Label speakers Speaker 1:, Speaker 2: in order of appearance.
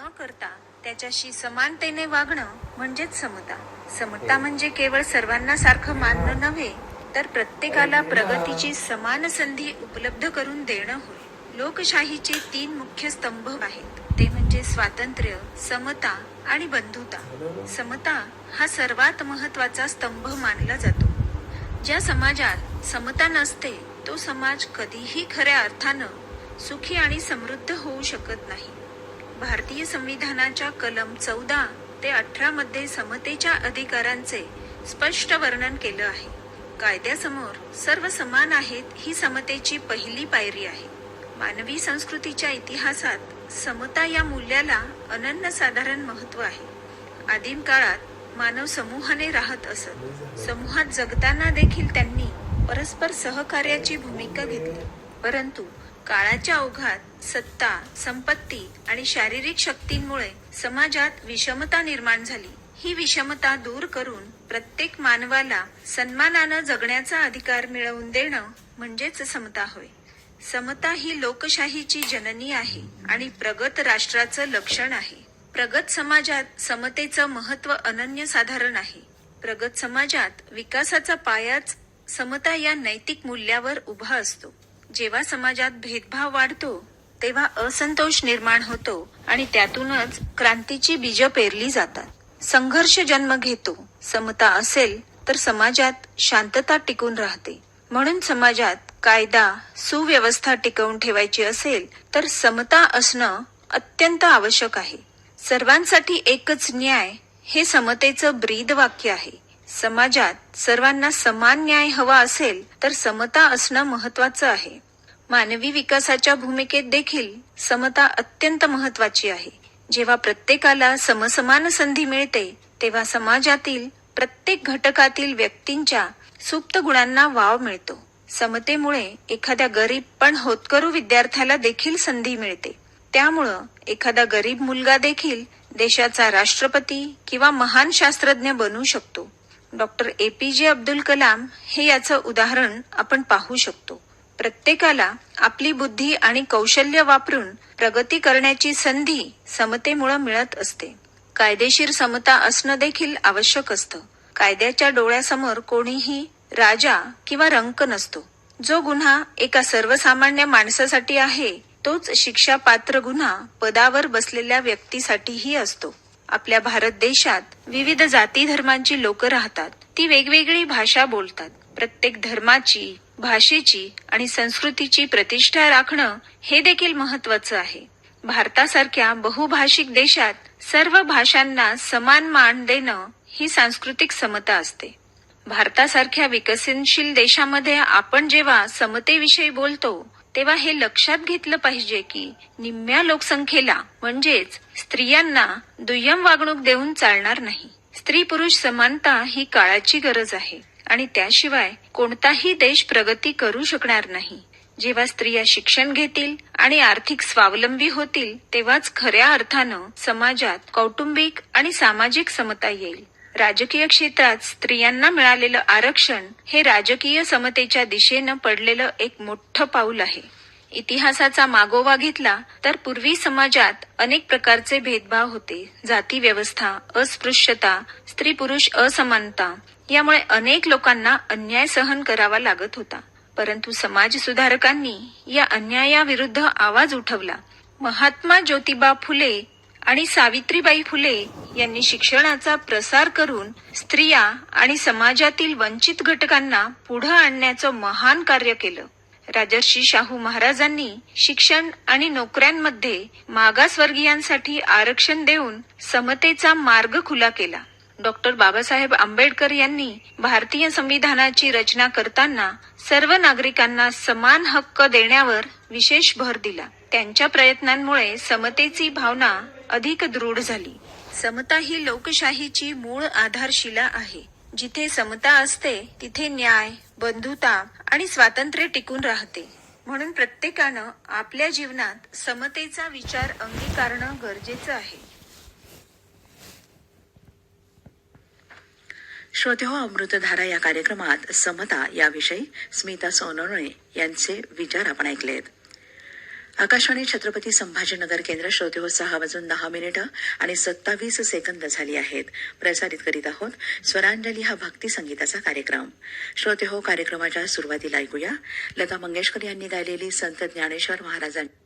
Speaker 1: न करता त्याच्याशी समानतेने वागणं म्हणजेच समता. समता म्हणजे केवळ सर्वांना सारखं मानणं नव्हे, तर प्रत्येकाला प्रगतीची समान संधी उपलब्ध करून देणं होय. लोकशाहीचे 3 मुख्य स्तंभ आहेत, ते म्हणजे स्वातंत्र्य, समता आणि बंधुता. समता हा सर्वात महत्वाचा स्तंभ मानला जातो. ज्या समाजात समता नसते, तो समाज कधीही खऱ्या अर्थानं सुखी आणि समृद्ध होऊ शकत नाही. भारतीय संविधानाच्या कलम 14 ते 18 मध्ये समतेच्या अधिकारांचे स्पष्ट वर्णन केलं आहे. कायद्यासमोर सर्व समान आहेत ही समतेची पहिली पायरी आहे. मानवी संस्कृतीच्या इतिहासात समता या मूल्याला अनन्यसाधारण महत्त्व आहे. आदिम काळात मानव समूहाने राहत असत. समूहात जगताना देखील त्यांनी परस्पर सहकार्याची भूमिका घेतली. परंतु काळाच्या ओघात सत्ता, संपत्ती आणि शारीरिक शक्तींमुळे समाजात विषमता निर्माण झाली. ही विषमता दूर करून प्रत्येक मानवाला सन्मानानं जगण्याचा अधिकार मिळवून देणं म्हणजेच समता होय. समता ही लोकशाहीची जननी आहे आणि प्रगत राष्ट्राचं लक्षण आहे. प्रगत समाजात समतेचं महत्त्व अनन्यसाधारण आहे. प्रगत समाजात विकासाचा पायाच समता या नैतिक मूल्यावर उभा असतो. जेव्हा समाजात भेदभाव वाढतो, तेव्हा असंतोष निर्माण होतो आणि त्यातूनच क्रांतीची बीज पेरली जातात. संघर्ष जन्म घेतो. समता असेल तर समाजात शांतता टिकून राहते. म्हणून समाजात कायदा, सुव्यवस्था टिकवून ठेवायची असेल तर समता असणं अत्यंत आवश्यक आहे. सर्वांसाठी एकच न्याय हे समतेचं ब्रीद वाक्य आहे. समाजात सर्वांना समान न्याय हवा असेल तर समता असणं महत्वाचं आहे. मानवी विकासाच्या भूमिकेत देखील समता अत्यंत महत्वाची आहे. जेव्हा प्रत्येकाला समसमान संधी मिळते, तेव्हा समाजातील प्रत्येक घटकातील व्यक्तींच्या सुप्त गुणांना वाव मिळतो. समतेमुळे एखाद्या गरीब पण होतकरू विद्यार्थ्याला देखील संधी मिळते. त्यामुळं एखादा गरीब मुलगा देखील देशाचा राष्ट्रपती किंवा महान शास्त्रज्ञ बनू शकतो. डॉक्टर APJ अब्दुल कलाम हे याचं उदाहरण आपण पाहू शकतो. प्रत्येकाला आपली बुद्धी आणि कौशल्य वापरून प्रगती करण्याची संधी समतेमुळे मिळत असते. कायदेशीर समता असणं देखील आवश्यक असतं. कायद्याच्या डोळ्यासमोर कोणीही राजा किंवा रंक नसतो. जो गुन्हा एका सर्वसामान्य माणसासाठी आहे, तोच शिक्षापात्र गुन्हा पदावर बसलेल्या व्यक्तीसाठीही असतो. आपल्या भारत देशात विविध जाती धर्मांची लोक राहतात. ती वेगवेगळी भाषा बोलतात. प्रत्येक धर्माची, भाषेची आणि संस्कृतीची प्रतिष्ठा राखणं हे देखील महत्वाचं आहे. भारतासारख्या बहुभाषिक देशात सर्व भाषांना समान मान देणं ही सांस्कृतिक समता असते. भारतासारख्या विकसनशील देशामध्ये आपण जेव्हा समतेविषयी बोलतो, तेव्हा हे लक्षात घेतलं पाहिजे की निम्म्या लोकसंख्येला म्हणजेच स्त्रियांना दुय्यम वागणूक देऊन चालणार नाही. स्त्री पुरुष समानता ही काळाची गरज आहे आणि त्याशिवाय कोणताही देश प्रगती करू शकणार नाही. जेव्हा स्त्रिया शिक्षण घेतील आणि आर्थिक स्वावलंबी होतील, तेव्हाच खऱ्या अर्थानं समाजात कौटुंबिक आणि सामाजिक समता येईल. राजकीय क्षेत्रात स्त्रियांना मिळालेलं आरक्षण हे राजकीय समतेच्या दिशेनं पडलेलं एक मोठं पाऊल आहे. इतिहासाचा मागोवा घेतला तर पूर्वी समाजात अनेक प्रकारचे भेदभाव होते. जाती व्यवस्था, अस्पृश्यता, स्त्री पुरुष असमानता यामुळे अनेक लोकांना अन्याय सहन करावा लागत होता. परंतु समाज सुधारकांनी या अन्यायाविरुद्ध आवाज उठवला. महात्मा ज्योतिबा फुले आणि सावित्रीबाई फुले यांनी शिक्षणाचा प्रसार करून स्त्रिया आणि समाजातील वंचित घटकांना पुढे आणण्याचं महान कार्य केलं. राजर्षी शाहू महाराजांनी शिक्षण आणि नोकऱ्यांमध्ये मागासवर्गीयांसाठी आरक्षण देऊन समतेचा मार्ग खुला केला. डॉक्टर बाबासाहेब आंबेडकर यांनी भारतीय संविधानाची रचना करताना सर्व नागरिकांना समान हक्क देण्यावर विशेष भर दिला. त्यांच्या प्रयत्नांमुळे समतेची भावना अधिक दृढ झाली. समता ही लोकशाहीची मूळ आधारशिला आहे. जिथे समता असते, तिथे न्याय, बंधुता आणि स्वातंत्र्य टिकून राहते. म्हणून प्रत्येकानं आपल्या जीवनात समतेचा विचार अंगीकारणं गरजेचं आहे.
Speaker 2: श्रोतेहो, अमृतधारा या कार्यक्रमात समता याविषयी स्मिता सोनवणे यांचे विचार आपण ऐकलेत. आकाशवाणी छत्रपती संभाजीनगर केंद्र श्रोते हो 6:10 आणि 27 सेकंद झाली आहेत. प्रसारित करीत आहोत स्वरांजली हा भक्ती संगीताचा कार्यक्रम. श्रोते हो, कार्यक्रमाच्या सुरुवातीला ऐकूया लता मंगेशकर यांनी गायलेली संत ज्ञानेश्वर महाराजांची